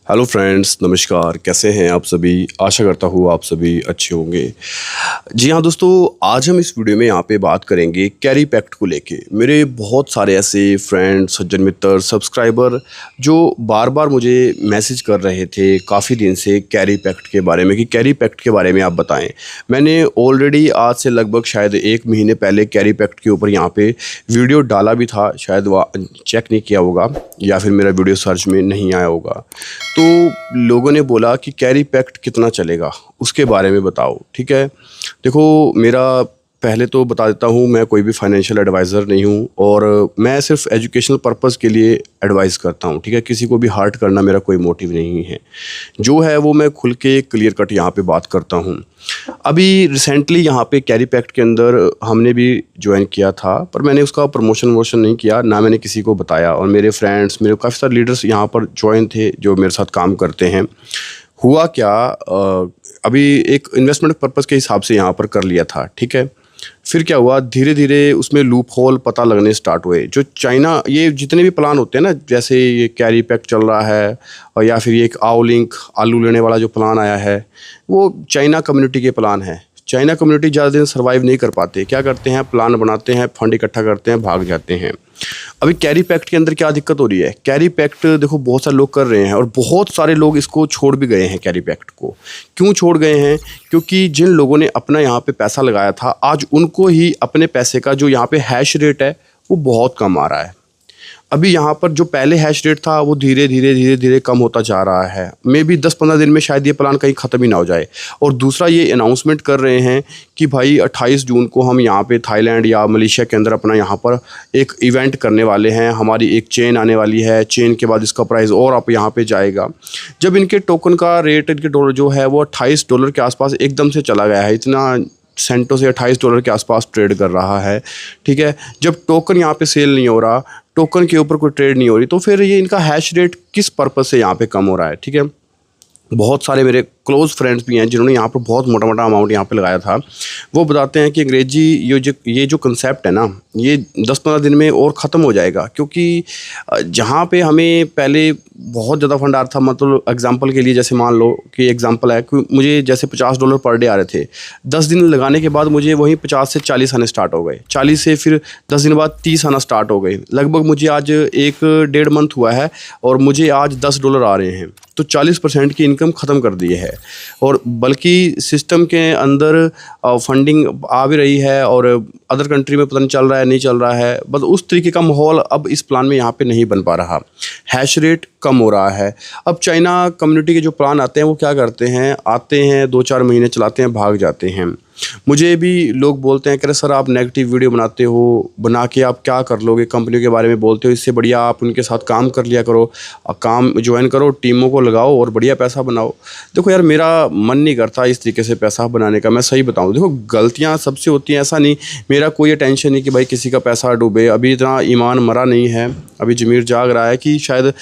Hello friends, नमस्कार। कैसे हैं आप सभी? आशा करता हूँ आप सभी अच्छे होंगे। जी हाँ दोस्तों, आज हम इस वीडियो में यहाँ पे बात करेंगे कैरी पैक्ट को लेके। मेरे बहुत सारे ऐसे फ्रेंड्स, सज्जन मित्र, सब्सक्राइबर जो बार बार मुझे मैसेज कर रहे थे काफ़ी दिन से कैरी पैक्ट के बारे में कि कैरी पैक्ट के बारे में आप बताएं। मैंने ऑलरेडी आज से लगभग शायद 1 महीने पहले कैरी पैक्ट के ऊपर यहाँ पे वीडियो डाला भी था। शायद वह चेक नहीं किया होगा या फिर मेरा वीडियो सर्च में नहीं आया होगा। तो लोगों ने बोला कि कैरी पैक्ट कितना चलेगा, उसके बारे में बताओ। ठीक है, देखो मेरा पहले तो बता देता हूँ, मैं कोई भी फाइनेंशियल एडवाइज़र नहीं हूँ और मैं सिर्फ एजुकेशनल पर्पस के लिए एडवाइस करता हूँ। ठीक है, किसी को भी हर्ट करना मेरा कोई मोटिव नहीं है। जो है वो मैं खुल के क्लियर कट यहाँ पे बात करता हूँ। अभी रिसेंटली यहाँ पे कैरी पैक्ट के अंदर हमने भी ज्वाइन किया था, पर मैंने उसका प्रमोशन वोशन नहीं किया, ना मैंने किसी को बताया। और मेरे फ्रेंड्स, मेरे काफ़ी सारे लीडर्स यहाँ पर ज्वाइन थे जो मेरे साथ काम करते हैं। हुआ क्या, अभी एक इन्वेस्टमेंट पर्पज़ के हिसाब से यहाँ पर कर लिया था। ठीक है, फिर क्या हुआ, धीरे धीरे उसमें लूप होल पता लगने स्टार्ट हुए। जो चाइना, ये जितने भी प्लान होते हैं ना, जैसे ये कैरी पैक्ट चल रहा है और या फिर ये एक आवलिंक आलू लेने वाला जो प्लान आया है, वो चाइना कम्युनिटी के प्लान है। चाइना कम्युनिटी ज़्यादा दिन सर्वाइव नहीं कर पाते। क्या करते हैं, प्लान बनाते हैं, फंड इकट्ठा करते हैं, भाग जाते हैं। अभी कैरी पैक्ट के अंदर क्या दिक्कत हो रही है, कैरी पैक्ट देखो बहुत सारे लोग कर रहे हैं और बहुत सारे लोग इसको छोड़ भी गए हैं। कैरी पैक्ट को क्यों छोड़ गए हैं? क्योंकि जिन लोगों ने अपना यहाँ पे पैसा लगाया था, आज उनको ही अपने पैसे का जो यहाँ पे हैश रेट है वो बहुत कम आ रहा है। अभी यहाँ पर जो पहले हैश रेट था वो धीरे धीरे कम होता जा रहा है। मे बी 10-15 दिन में शायद ये प्लान कहीं ख़त्म ही ना हो जाए। और दूसरा, ये अनाउंसमेंट कर रहे हैं कि भाई 28 जून को हम यहाँ पे थाईलैंड या मलेशिया के अंदर अपना यहाँ पर एक इवेंट करने वाले हैं। हमारी एक चेन आने वाली है, चेन के बाद इसका प्राइस और आप यहाँ पे जाएगा। जब इनके टोकन का रेट, इनके डॉलर जो है वो $28 के आसपास एकदम से चला गया है। इतना सेंटो से $28 के आसपास ट्रेड कर रहा है। ठीक है, जब टोकन यहाँ पे सेल नहीं हो रहा, टोकन के ऊपर कोई ट्रेड नहीं हो रही, तो फिर ये इनका हैश रेट किस पर्पस से यहाँ पे कम हो रहा है। ठीक है, बहुत सारे मेरे क्लोज़ फ्रेंड्स भी हैं जिन्होंने यहाँ पर बहुत मोटा अमाउंट यहाँ पे लगाया था। वो बताते हैं कि अंग्रेजी ये जो कंसेप्ट है ना, ये 10-15 दिन में और ख़त्म हो जाएगा। क्योंकि जहाँ पे हमें पहले बहुत ज़्यादा फंड आ रहा था, मतलब एग्जांपल के लिए जैसे मान लो कि एग्जांपल है कि मुझे जैसे $50 पर डे आ रहे थे, 10 दिन लगाने के बाद मुझे वहीं 50 से 40 आने स्टार्ट हो गए, 40 से फिर 10 दिन बाद 30 आना स्टार्ट हो गए। लगभग मुझे आज 1-1.5 मंथ हुआ है और मुझे आज $10 आ रहे हैं। तो 40% की इनकम ख़त्म कर दी है। और बल्कि सिस्टम के अंदर फंडिंग आ भी रही है और अदर कंट्री में पता नहीं चल रहा है, नहीं चल रहा है। बस उस तरीके का माहौल अब इस प्लान में यहाँ पे नहीं बन पा रहा। हैश रेट कम हो रहा है। अब चाइना कम्युनिटी के जो प्लान आते हैं वो क्या करते हैं, आते हैं 2-4 महीने चलाते हैं, भाग जाते हैं। मुझे भी लोग बोलते हैं कि सर आप नेगेटिव वीडियो बनाते हो, बना के आप क्या कर लोगे, कंपनियों के बारे में बोलते हो, इससे बढ़िया आप उनके साथ काम कर लिया करो, काम ज्वाइन करो, टीमों को लगाओ और बढ़िया पैसा बनाओ। देखो यार, मेरा मन नहीं करता इस तरीके से पैसा बनाने का। मैं सही बताऊं, देखो गलतियां सबसे होती हैं, ऐसा नहीं, मेरा कोई टेंशन नहीं कि भाई किसी का पैसा डूबे। अभी इतना ईमान मरा नहीं है, अभी ज़मीर जाग रहा है कि शायद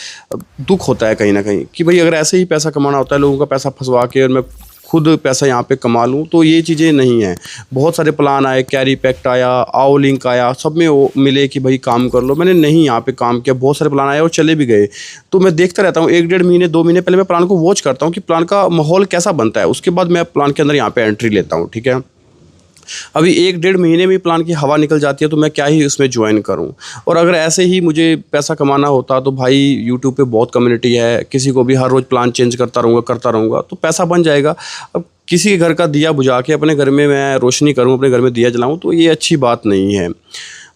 दुख होता है कहीं ना कहीं कि भाई अगर ऐसे ही पैसा कमाना होता है, लोगों का पैसा फंसवा के और मैं खुद पैसा यहाँ पे कमा लूँ, तो ये चीज़ें नहीं हैं। बहुत सारे प्लान आए, कैरी पैक्ट आया, आवलिंक आया, सब में वो मिले कि भाई काम कर लो। मैंने नहीं यहाँ पे काम किया। बहुत सारे प्लान आए और चले भी गए। तो मैं देखता रहता हूँ, 1-1.5 महीने 2 महीने पहले मैं प्लान को वॉच करता हूँ कि प्लान का माहौल कैसा बनता है, उसके बाद मैं प्लान के अंदर यहाँ पे एंट्री लेता हूँ। ठीक है, अभी 1-1.5 महीने में प्लान की हवा निकल जाती है, तो मैं क्या ही उसमें ज्वाइन करूं। और अगर ऐसे ही मुझे पैसा कमाना होता तो भाई यूट्यूब पे बहुत कम्युनिटी है, किसी को भी हर रोज़ प्लान चेंज करता रहूँगा तो पैसा बन जाएगा। अब किसी के घर का दिया बुझा के अपने घर में मैं रोशनी करूं, अपने घर में दिया जलाऊं, तो ये अच्छी बात नहीं है।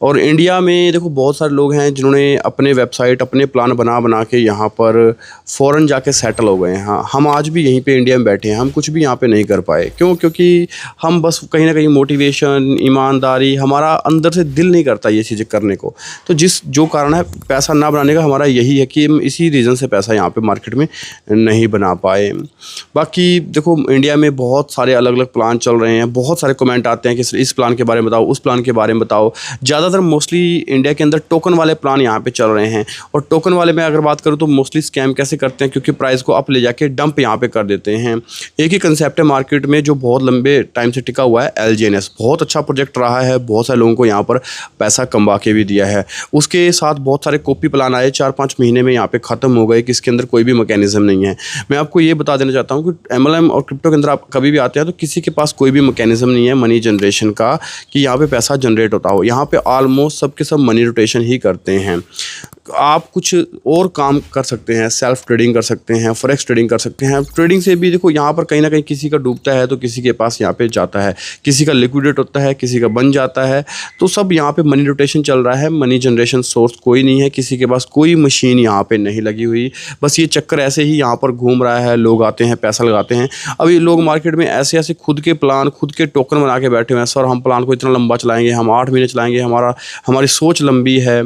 और इंडिया में देखो बहुत सारे लोग हैं जिन्होंने अपने वेबसाइट, अपने प्लान बना के यहाँ पर फ़ॉरेन जाके सेटल हो गए हैं। हाँ, हम आज भी यहीं पे इंडिया में बैठे हैं, हम कुछ भी यहाँ पे नहीं कर पाए। क्यों? क्योंकि हम बस कहीं ना कहीं मोटिवेशन, ईमानदारी, हमारा अंदर से दिल नहीं करता ये चीज़ें करने को। तो जो कारण है पैसा ना बनाने का हमारा यही है कि हम इसी रीज़न से पैसा यहाँ पर मार्केट में नहीं बना पाए। बाकी देखो इंडिया में बहुत सारे अलग अलग प्लान चल रहे हैं, बहुत सारे कमेंट आते हैं कि इस प्लान के बारे में बताओ, उस प्लान के बारे में बताओ। ज़्यादा ज़्यादातर मोस्टली इंडिया के अंदर टोकन वाले प्लान यहाँ पे चल रहे हैं। और टोकन वाले में अगर बात करूँ तो मोस्टली स्कैम कैसे करते हैं, क्योंकि प्राइस को अप ले जाके डंप यहाँ पे कर देते हैं। एक ही कंसेप्ट है मार्केट में जो बहुत लंबे टाइम से टिका हुआ है, LGNS बहुत अच्छा प्रोजेक्ट रहा है, बहुत सारे लोगों को यहाँ पर पैसा कमा के भी दिया है। उसके साथ बहुत सारे कॉपी प्लान आए 4-5 महीने में यहाँ पे ख़त्म हो गए कि इसके अंदर कोई भी मैकेनिज्म नहीं है। मैं आपको ये बता देना चाहता हूँ कि MLM और क्रिप्टो के अंदर आप कभी भी आते हैं तो किसी के पास कोई भी मैकेनिज्म नहीं है मनी जनरेशन का कि यहाँ पे पैसा जनरेट होता हो। यहाँ पे ऑलमोस्ट सबके सब मनी रोटेशन ही करते हैं। आप कुछ और काम कर सकते हैं, सेल्फ ट्रेडिंग कर सकते हैं, फॉरेक्स ट्रेडिंग कर सकते हैं। ट्रेडिंग से भी देखो यहाँ पर कहीं ना कहीं किसी का डूबता है तो किसी के पास यहाँ पे जाता है, किसी का लिक्विडेट होता है, किसी का बन जाता है। तो सब यहाँ पे मनी रोटेशन चल रहा है। मनी जनरेशन सोर्स कोई नहीं है, किसी के पास कोई मशीन यहाँ पे नहीं लगी हुई। बस ये चक्कर ऐसे ही यहाँ पर घूम रहा है, लोग आते हैं पैसा लगाते हैं। अभी लोग मार्केट में ऐसे ऐसे खुद के प्लान, खुद के टोकन बना के बैठे हुए हैं। सर हम प्लान को इतना लंबा चलाएंगे, हम 8 महीने चलाएंगे, हमारी सोच लंबी है।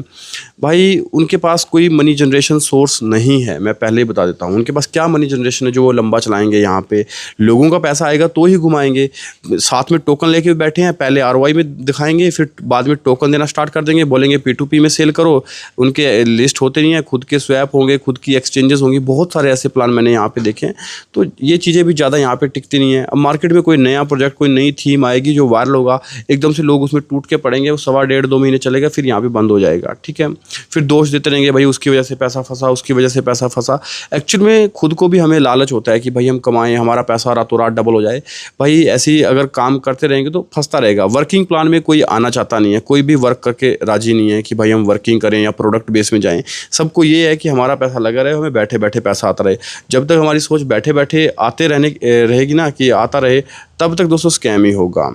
भाई उनके पास कोई मनी जनरेशन सोर्स नहीं है। मैं पहले ही बता देता हूँ उनके पास क्या मनी जनरेशन है जो वो लंबा चलाएंगे। यहाँ पे लोगों का पैसा आएगा तो ही घुमाएंगे। साथ में टोकन लेके बैठे हैं, पहले ROI में दिखाएंगे, फिर बाद में टोकन देना स्टार्ट कर देंगे, बोलेंगे P2P में सेल करो। उनके लिस्ट होते नहीं है, खुद के स्वैप होंगे, खुद की एक्सचेंजेस होंगी। बहुत सारे ऐसे प्लान मैंने यहाँ पे देखे हैं। तो ये चीज़ें भी ज़्यादा यहाँ पे टिकती नहीं है। अब मार्केट में कोई नया प्रोजेक्ट, कोई नई थीम आएगी जो वायरल होगा, एकदम से लोग उसमें टूट के पड़ेंगे, वो 1.5-1.5-2 महीने चलेगा, फिर यहाँ पे बंद हो जाएगा। ठीक है, फिर दोष देते रहेंगे भाई उसकी वजह से पैसा फंसा, उसकी वजह से पैसा फंसा। एक्चुअल में खुद को भी हमें लालच होता है कि भाई हम कमाएं, हमारा पैसा रातों रात डबल हो जाए। भाई ऐसे ही अगर काम करते रहेंगे तो फंसता रहेगा। वर्किंग प्लान में कोई आना चाहता नहीं है, कोई भी वर्क करके राजी नहीं है कि भाई हम वर्किंग करें या प्रोडक्ट बेस में जाएं। सबको ये है कि हमारा पैसा लगा रहे, हमें बैठे बैठे पैसा आता रहे। जब तक हमारी सोच बैठे बैठे आते रहेगी ना कि आता रहे, तब तक दोस्तों स्कैम ही होगा।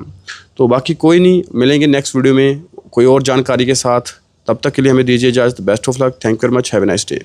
तो बाकी कोई नहीं, मिलेंगे नेक्स्ट वीडियो में कोई और जानकारी के साथ। तब तक के लिए हमें दीजिए इजाज़त। Best of luck, thank you very much, have a nice day.